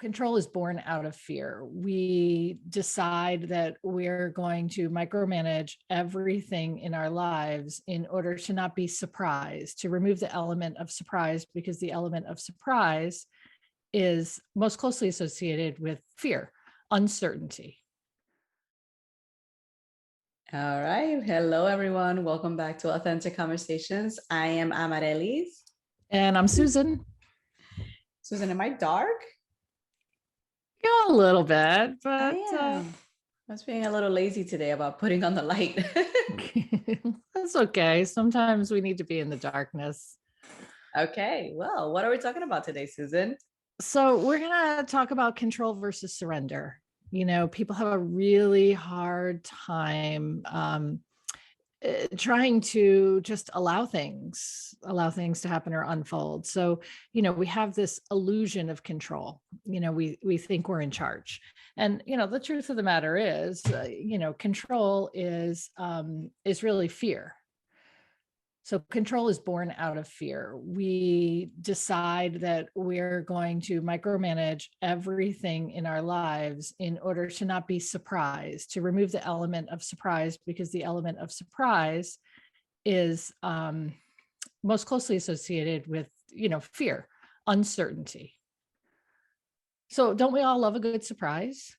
Control is born out of fear. We decide that we're going to micromanage everything in our lives in order to not be surprised, to remove the element of surprise, because the element of surprise is most closely associated with fear, uncertainty. All right. Hello, everyone. Welcome back to Authentic Conversations. I am Amarelis. And I'm Susan. Susan, am I dark? Yeah, a little bit, I but am. I was being a little lazy today about putting on the light. that's okay. Sometimes we need to be in the darkness. Okay. Well, what are we talking about today, Susan? So we're going to talk about control versus surrender. People have a really hard time trying to just allow things to happen or unfold. So, we have this illusion of control. We think we're in charge. And, the truth of the matter is, control is really fear. So control is born out of fear. We decide that we're going to micromanage everything in our lives in order to not be surprised, to remove the element of surprise, because the element of surprise is most closely associated with, fear, uncertainty. So don't we all love a good surprise?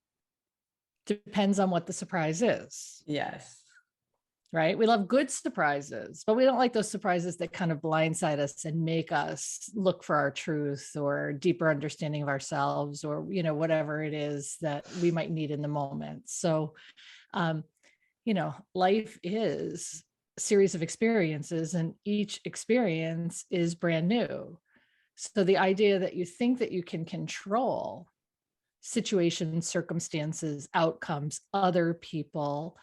Depends on what the surprise is. Yes. Right? We love good surprises, but we don't like those surprises that kind of blindside us and make us look for our truth or deeper understanding of ourselves, or, whatever it is that we might need in the moment. So, life is a series of experiences, and each experience is brand new. So the idea that you think that you can control situations, circumstances, outcomes, other people,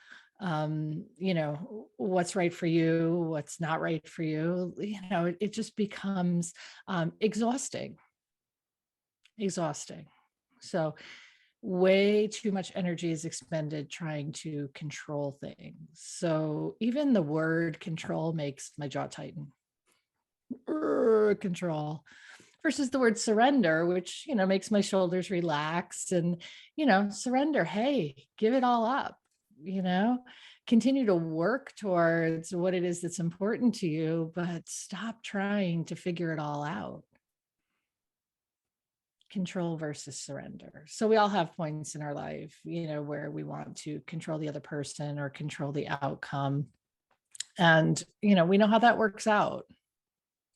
what's right for you, what's not right for you, it just becomes exhausting. So way too much energy is expended trying to control things. So even the word control makes my jaw tighten. Control versus the word surrender, which, makes my shoulders relax. And, surrender, hey, give it all up. Continue to work towards what it is that's important to you, but stop trying to figure it all out. Control versus surrender. So we all have points in our life, where we want to control the other person or control the outcome. And, we know how that works out.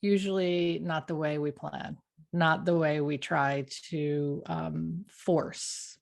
Usually not the way we plan, not the way we try to force.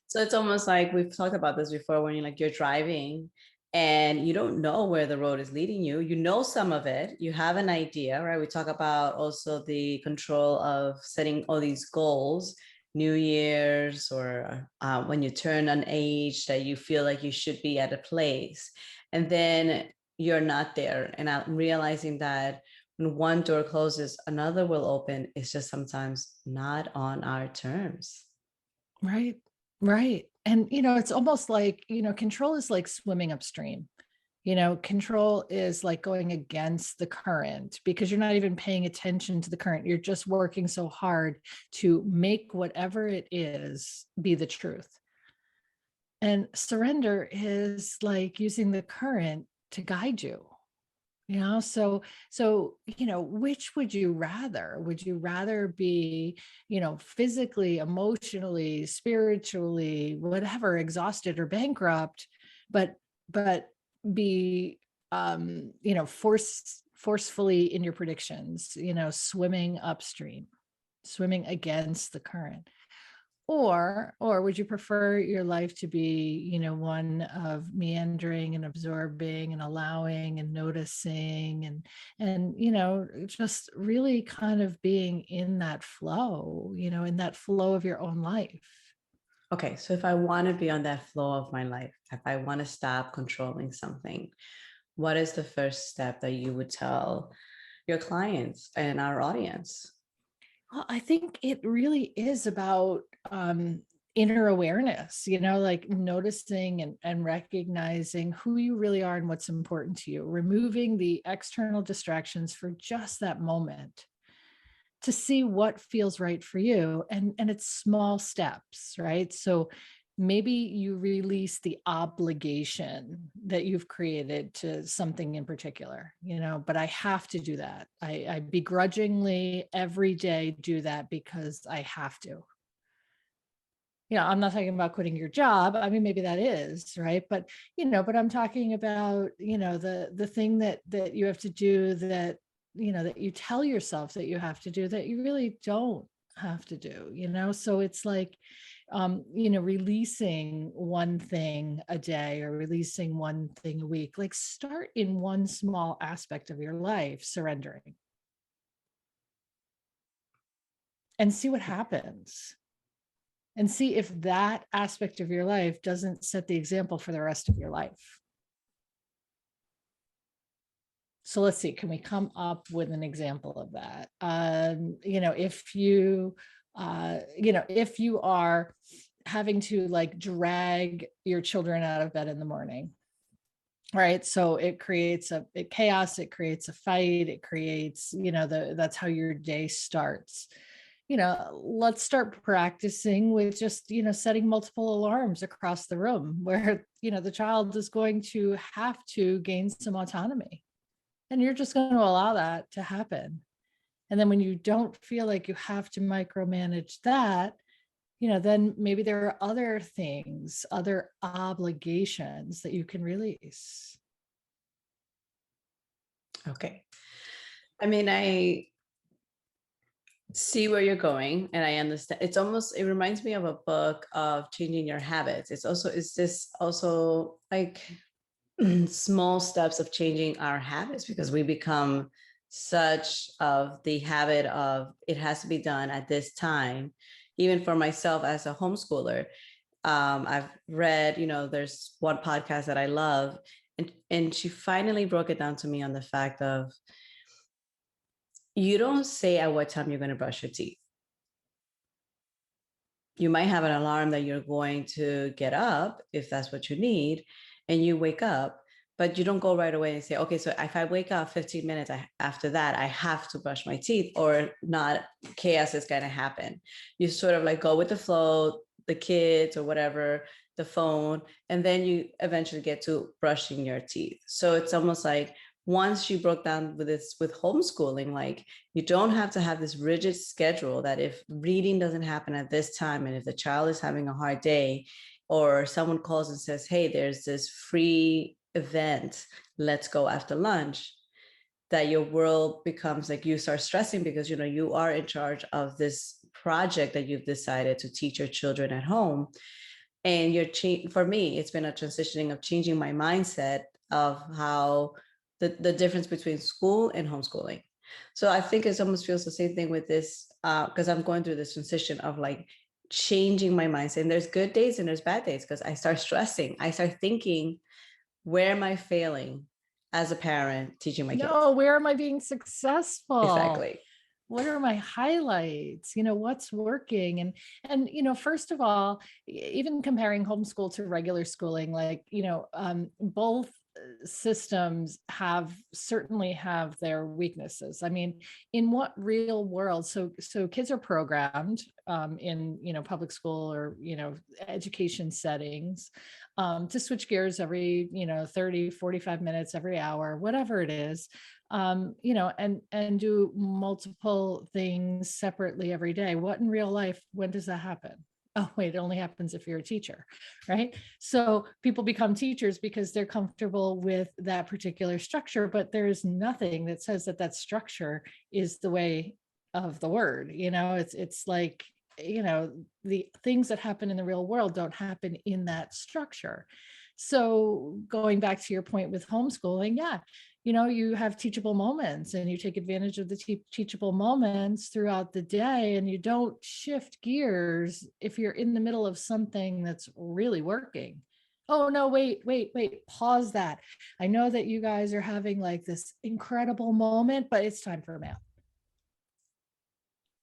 So it's almost like we've talked about this before, when you're driving and you don't know where the road is leading you. You know some of it, you have an idea, right? We talk about also the control of setting all these goals, New Year's, or when you turn an age that you feel like you should be at a place, and then you're not there. And I'm realizing that when one door closes, another will open. It's just sometimes not on our terms. Right. And, it's almost like, control is like swimming upstream. Control is like going against the current, because you're not even paying attention to the current. You're just working so hard to make whatever it is be the truth. And surrender is like using the current to guide you. So which would you rather be, physically, emotionally, spiritually, whatever, exhausted or bankrupt, but be forcefully in your predictions, swimming upstream, swimming against the current? Or would you prefer your life to be, one of meandering and absorbing and allowing and noticing and just really kind of being in that flow, in that flow of your own life? Okay, so if I want to be on that flow of my life, if I want to stop controlling something, what is the first step that you would tell your clients and our audience? Well, I think it really is about inner awareness, like noticing and recognizing who you really are and what's important to you, removing the external distractions for just that moment. to see what feels right for you. And it's small steps, right? So maybe you release the obligation that you've created to something in particular, but I have to do that. I begrudgingly every day do that because I have to. I'm not talking about quitting your job. I mean, maybe that is right, but I'm talking about, the thing that you have to do, that you tell yourself that you have to do, that you really don't have to do. So it's like, releasing one thing a day or releasing one thing a week. Like, start in one small aspect of your life, surrendering, and see what happens. And see if that aspect of your life doesn't set the example for the rest of your life. So let's see, can we come up with an example of that? If you are having to like drag your children out of bed in the morning, right? So it creates a chaos, it creates a fight, it creates, that's how your day starts. Let's start practicing with just, setting multiple alarms across the room where, the child is going to have to gain some autonomy. And you're just going to allow that to happen. And then when you don't feel like you have to micromanage that, then maybe there are other things, other obligations that you can release. Okay. I mean, I see where you're going and I understand. It reminds me of a book of changing your habits. Is this also like small steps of changing our habits, because we become such of the habit of it has to be done at this time. Even for myself as a homeschooler, I've read, there's one podcast that I love, and she finally broke it down to me on the fact of, you don't say at what time you're going to brush your teeth. You might have an alarm that you're going to get up if that's what you need, and you wake up, but you don't go right away and say, okay, so if I wake up 15 minutes after that, I have to brush my teeth, or not, chaos is going to happen. You sort of like go with the flow, the kids or whatever, the phone, and then you eventually get to brushing your teeth. So it's almost like, once she broke down with homeschooling, like, you don't have to have this rigid schedule that if reading doesn't happen at this time, and if the child is having a hard day, or someone calls and says, hey, there's this free event, let's go after lunch, that your world becomes like, you start stressing because you are in charge of this project that you've decided to teach your children at home. And for me, it's been a transitioning of changing my mindset of how the difference between school and homeschooling. So I think it almost feels the same thing with this, because I'm going through this transition of like changing my mindset. And there's good days and there's bad days, because I start stressing. I start thinking, where am I failing as a parent teaching my kids? No, where am I being successful? Exactly. What are my highlights? What's working? And first of all, even comparing homeschool to regular schooling, like, both systems certainly have their weaknesses. I mean, in what real world? So kids are programmed in public school or education settings to switch gears every 30, 45 minutes, every hour, whatever it is, and do multiple things separately every day. What in real life, when does that happen? Oh, wait, it only happens if you're a teacher, right? So people become teachers because they're comfortable with that particular structure, but there's nothing that says that structure is the way of the word. It's like, the things that happen in the real world don't happen in that structure. So going back to your point with homeschooling, yeah, you have teachable moments and you take advantage of the teachable moments throughout the day, and you don't shift gears if you're in the middle of something that's really working. Oh, no, wait, pause that. I know that you guys are having like this incredible moment, but it's time for math.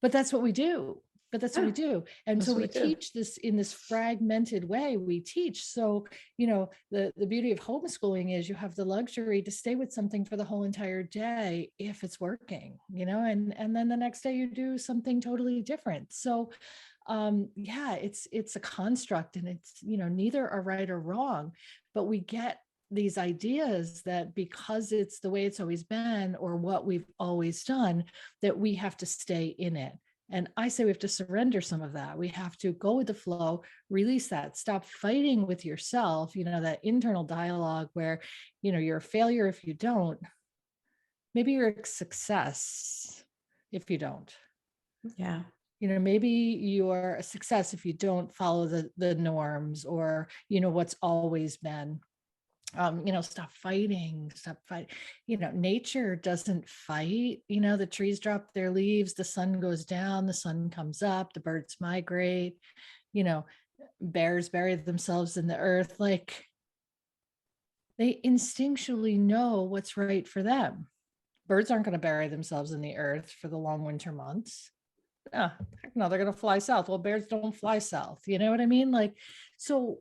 But that's what we do. but that's what Yeah, we do. And that's so what we we do. teach this in this fragmented way. We teach. So, the beauty of homeschooling is you have the luxury to stay with something for the whole entire day if it's working, and then the next day you do something totally different. So yeah, it's a construct, and it's, neither are right or wrong, but we get these ideas that because it's the way it's always been or what we've always done, that we have to stay in it. And I say we have to surrender some of that. We have to go with the flow, release that, stop fighting with yourself, that internal dialogue where, you're a failure if you don't. Maybe you're a success if you don't. Yeah. Maybe you're a success if you don't follow the norms or, what's always been. Stop fighting, nature doesn't fight. The trees drop their leaves, the sun goes down, the sun comes up, the birds migrate, you know, bears bury themselves in the earth. Like, they instinctually know what's right for them. Birds aren't going to bury themselves in the earth for the long winter months. Yeah, heck no, they're going to fly south. Well, bears don't fly south. You know what I mean? Like, so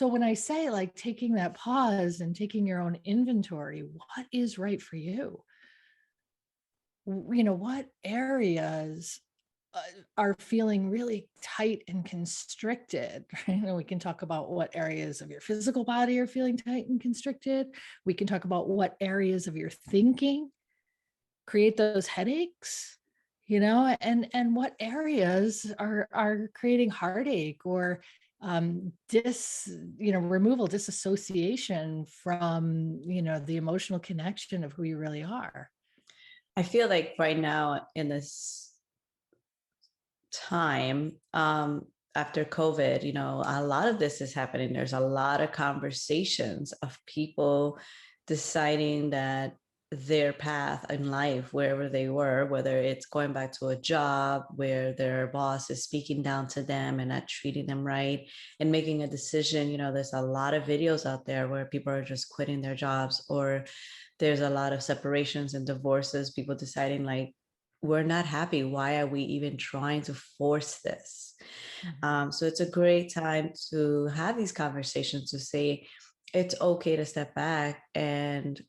when I say like taking that pause and taking your own inventory, what is right for you? What areas are feeling really tight and constricted, right? And we can talk about what areas of your physical body are feeling tight and constricted. We can talk about what areas of your thinking create those headaches, and what areas are creating heartache or disassociation from, the emotional connection of who you really are. I feel like right now in this time, after COVID, a lot of this is happening. There's a lot of conversations of people deciding that their path in life, wherever they were, whether it's going back to a job where their boss is speaking down to them and not treating them right and making a decision. There's a lot of videos out there where people are just quitting their jobs, or there's a lot of separations and divorces, people deciding like, we're not happy. Why are we even trying to force this? So it's a great time to have these conversations, to say it's okay to step back and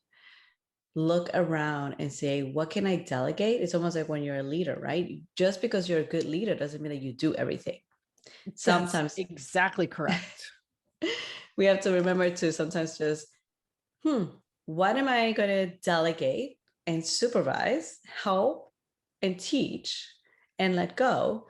look around and say, what can I delegate? It's almost like when you're a leader, right? Just because you're a good leader doesn't mean that you do everything. That's Sometimes exactly correct. we have to remember to sometimes just, what am I going to delegate and supervise, help, and teach and let go,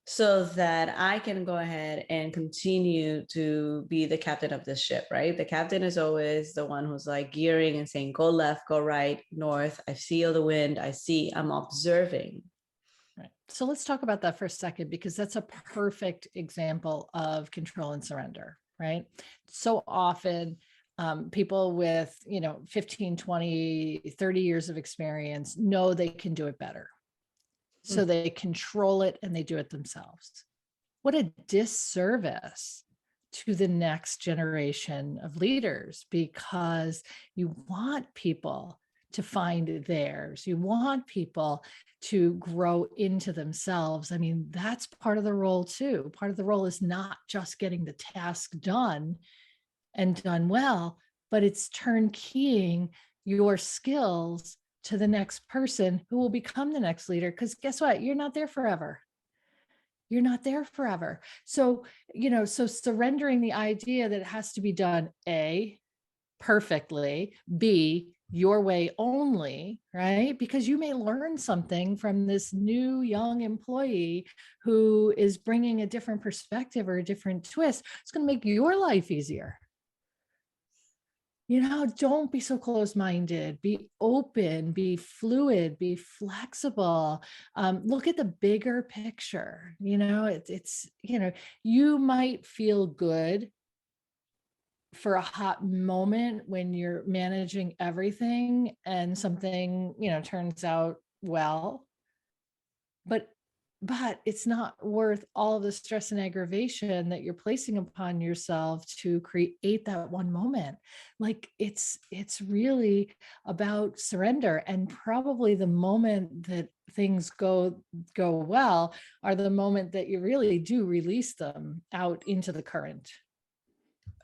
so that I can go ahead and continue to be the captain of this ship, right? The captain is always the one who's like gearing and saying, go left, go right, north. I feel the wind. I'm observing. Right. So let's talk about that for a second, because that's a perfect example of control and surrender, right? So often people with, 15, 20, 30 years of experience know they can do it better. So they control it and they do it themselves. What a disservice to the next generation of leaders, because you want people to find theirs. You want people to grow into themselves. I mean, that's part of the role too. Part of the role is not just getting the task done and done well, but it's turnkeying your skills to the next person who will become the next leader. Because guess what? You're not there forever. You're not there forever. So, so surrendering the idea that it has to be done A, perfectly, B, your way only, right? Because you may learn something from this new young employee who is bringing a different perspective or a different twist. It's going to make your life easier. Don't be so closed-minded. Be open, be fluid, be flexible. Look at the bigger picture. It's you might feel good for a hot moment when you're managing everything and something, turns out well, but it's not worth all of the stress and aggravation that you're placing upon yourself to create that one moment. Like, it's really about surrender. And probably the moment that things go well are the moment that you really do release them out into the current.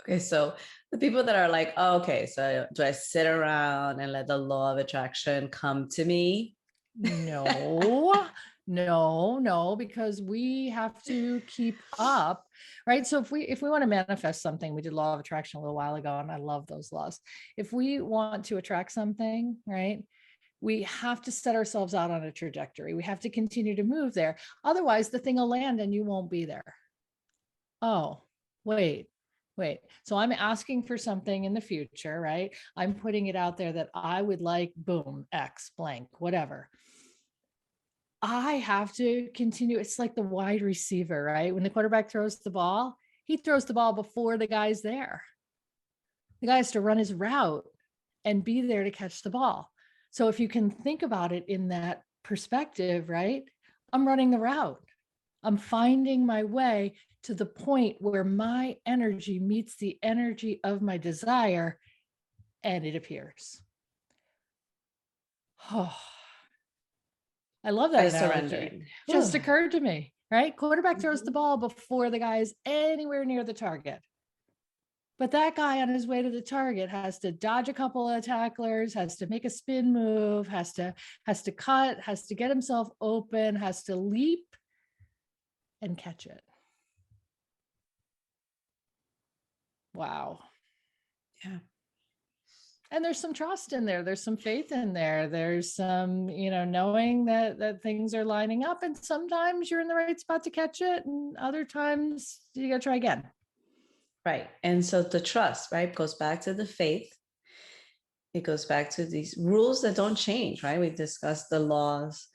Okay, so the people that are like, oh, okay, so do I sit around and let the law of attraction come to me? No, no, because we have to keep up, right? So if we want to manifest something, we did law of attraction a little while ago, and I love those laws. If we want to attract something, right, we have to set ourselves out on a trajectory. We have to continue to move there. Otherwise, the thing will land and you won't be there. Oh, wait. So I'm asking for something in the future, right? I'm putting it out there that I would like, boom, X blank, whatever. I have to continue. It's like the wide receiver, right? When the quarterback throws the ball, he throws the ball before the guy's there. The guy has to run his route and be there to catch the ball. So if you can think about it in that perspective, right? I'm running the route. I'm finding my way to the point where my energy meets the energy of my desire and it appears. Oh, I love that By analogy. surrendering. Just occurred to me, right? Quarterback throws the ball before the guy's anywhere near the target. But that guy on his way to the target has to dodge a couple of tacklers, has to make a spin move, has to cut, has to get himself open, has to leap and catch it. Wow. Yeah. And there's some trust in there. There's some faith in there. There's some, knowing that things are lining up, and sometimes you're in the right spot to catch it, and other times you got to try again. Right. And so the trust, right, goes back to the faith. It goes back to these rules that don't change, right? We discussed the laws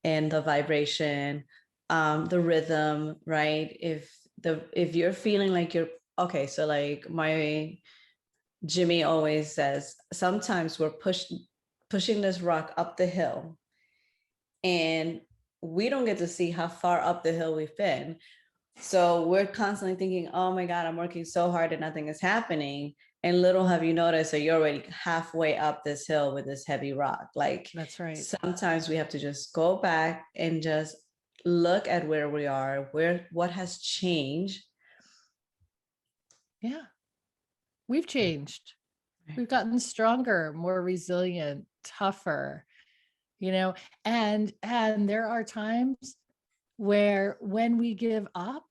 and the vibration, the rhythm, right? If you're feeling like you're okay, so like my Jimmy always says, sometimes we're pushing this rock up the hill, and we don't get to see how far up the hill we've been. So we're constantly thinking, oh my God, I'm working so hard and nothing is happening. And little have you noticed that you're already halfway up this hill with this heavy rock. Like, That's right. sometimes we have to just go back and just look at where we are, what has changed. Yeah. We've changed. We've gotten stronger, more resilient, tougher, and there are times where when we give up,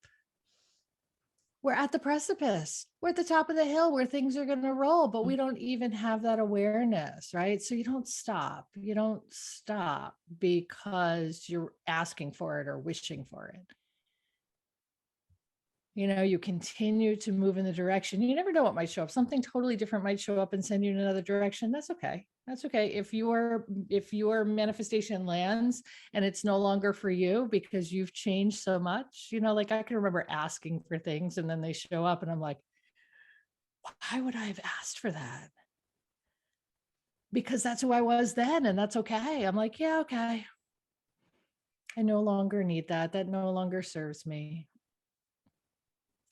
we're at the precipice. We're at the top of the hill where things are going to roll, but we don't even have that awareness, right? So you don't stop. You don't stop because you're asking for it or wishing for it. You continue to move in the direction. You never know what might show up. Something totally different might show up and send you in another direction. That's okay. That's okay. If your manifestation lands and it's no longer for you because you've changed so much, like I can remember asking for things and then they show up and I'm like, why would I have asked for that? Because that's who I was then, and that's okay. I'm like, yeah, okay. I no longer need that. That no longer serves me.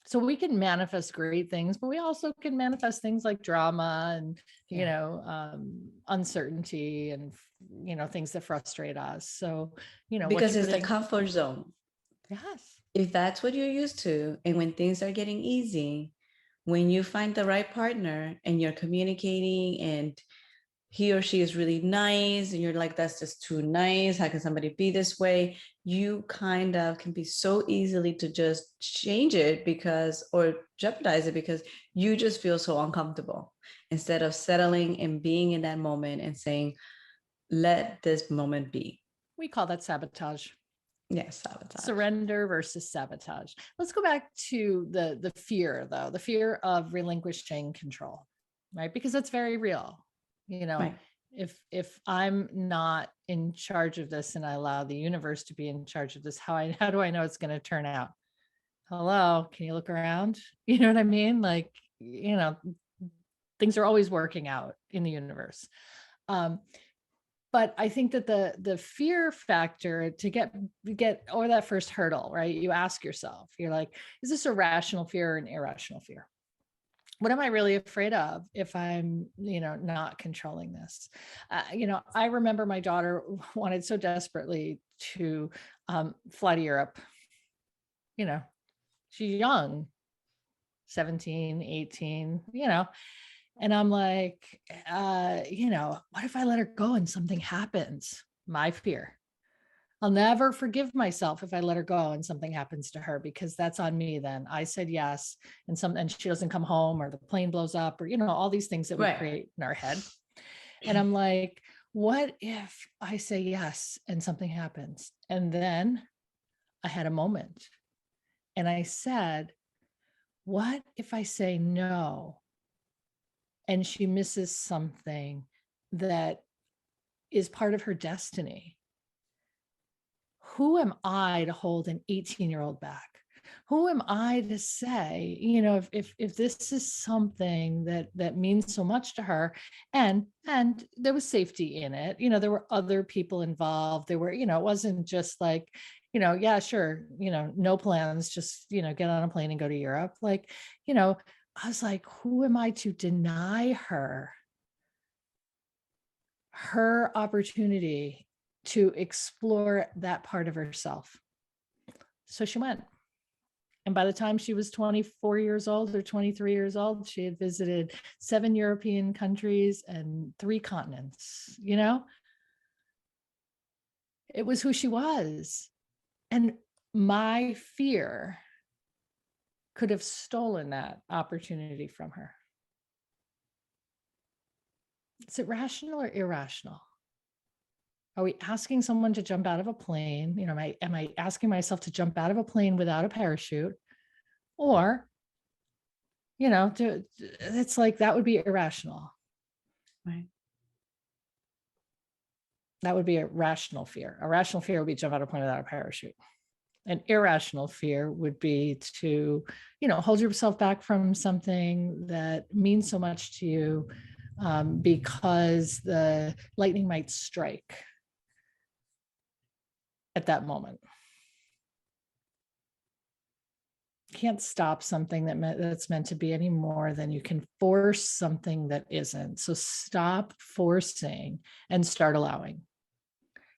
So we can manifest great things, but we also can manifest things like drama and, uncertainty and, things that frustrate us. So, Because it's the comfort zone. Yes. If that's what you're used to, and when things are getting easy, when you find the right partner and you're communicating and he or she is really nice and you're like, that's just too nice, how can somebody be this way, you kind of can be so easily to just change it or jeopardize it because you just feel so uncomfortable, instead of settling and being in that moment and saying, let this moment be. We call that sabotage. Yes, sabotage. Surrender versus sabotage. Let's go back to the fear, though, the fear of relinquishing control, right? Because that's very real. Right. If I'm not in charge of this and I allow the universe to be in charge of this, how do I know it's going to turn out? Hello, can you look around? You know what I mean? Like, things are always working out in the universe. But I think that the fear factor to get or that first hurdle, right? You ask yourself, you're like, is this a rational fear or an irrational fear? what am I really afraid of if I'm, not controlling this? I remember my daughter wanted so desperately to fly to Europe. She's young, 17, 18, and I'm like, what if I let her go and something happens? My fear. I'll never forgive myself if I let her go and something happens to her, because that's on me. Then I said yes, and she doesn't come home, or the plane blows up, or all these things that we Right. create in our head. And I'm like, what if I say yes and something happens? And then I had a moment and I said, what if I say no and she misses something that is part of her destiny? Who am I to hold an 18-year-old back? Who am I to say, if this is something that means so much to her, and there was safety in it, there were other people involved. There were, it wasn't just like, yeah, sure, no plans, just, get on a plane and go to Europe. Like, I was like, who am I to deny her opportunity to explore that part of herself? So she went. And by the time she was 24 years old or 23 years old, she had visited 7 European countries and 3 continents. It was who she was. And my fear could have stolen that opportunity from her. Is it rational or irrational? Are we asking someone to jump out of a plane? Am I asking myself to jump out of a plane without a parachute? Or, it's like, that would be irrational. Right. That would be a rational fear. A rational fear would be jump out of a plane without a parachute. An irrational fear would be to, hold yourself back from something that means so much to you, because the lightning might strike at that moment. Can't stop something that's meant to be any more than you can force something that isn't. So stop forcing and start allowing.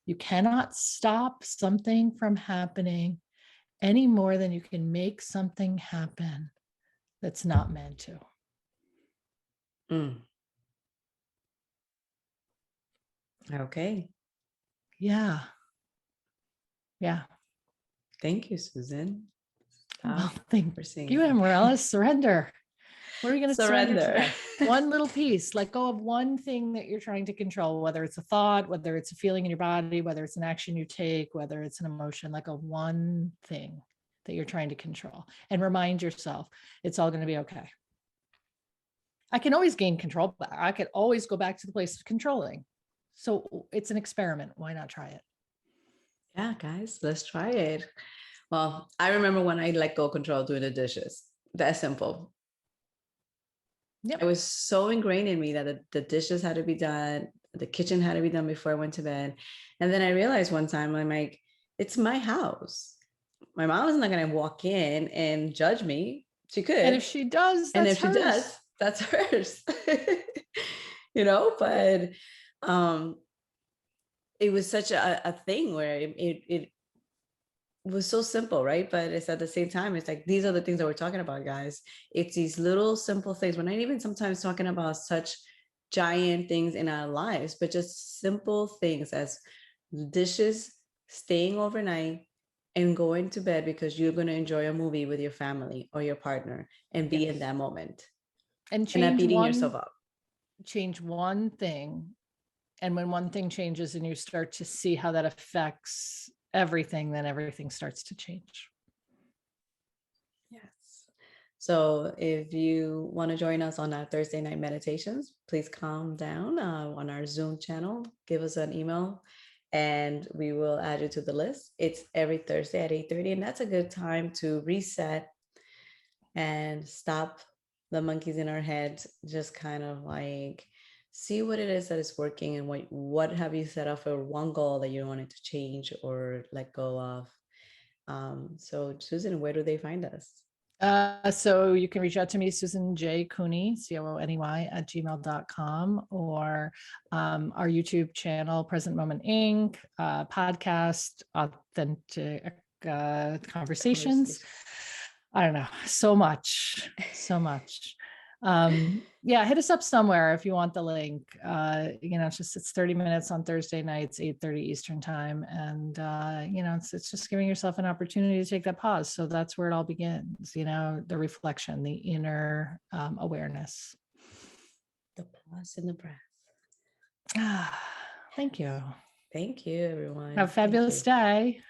You cannot stop something from happening any more than you can make something happen that's not meant to. Okay. Yeah. Yeah. Thank you, Susan. Well, thank you, Amarella. Surrender. What are we going to surrender today? One little piece. Let go of one thing that you're trying to control, whether it's a thought, whether it's a feeling in your body, whether it's an action you take, whether it's an emotion. Let go of one thing that you're trying to control, and remind yourself it's all going to be okay. I can always gain control back. I could always go back to the place of controlling. So it's an experiment. Why not try it? Yeah, guys, let's try it. Well, I remember when I let go control doing the dishes. That's simple. Yep. It was so ingrained in me that the dishes had to be done, the kitchen had to be done before I went to bed. And then I realized one time, I'm like, it's my house. My mom is not going to walk in and judge me. She could. And if she does, that's hers. She does, that's hers. But it was such a thing where it was so simple, right? But it's at the same time, it's like, these are the things that we're talking about, guys. It's these little simple things. We're not even sometimes talking about such giant things in our lives, but just simple things as dishes, staying overnight, and going to bed because you're going to enjoy a movie with your family or your partner and be in that moment. And not beating yourself up. Change one thing. And when one thing changes and you start to see how that affects everything, then everything starts to change. Yes. So if you want to join us on our Thursday night meditations, please calm down on our Zoom channel. Give us an email and we will add you to the list. It's every Thursday at 8:30, and that's a good time to reset and stop the monkeys in our head, just kind of like see what it is that is working and what have you set up for one goal that you wanted to change or let go of. So Susan, where do they find us? So you can reach out to me, Susan J. Cooney, COONEY @gmail.com, or our YouTube channel, Present Moment Inc., podcast, Authentic Conversations. I don't know, so much. Yeah, hit us up somewhere if you want the link. It's 30 minutes on Thursday nights, 8:30 Eastern time. And it's just giving yourself an opportunity to take that pause. So that's where it all begins, the reflection, the inner awareness. The pause and the breath. Thank you. Thank you, everyone. Have a fabulous day.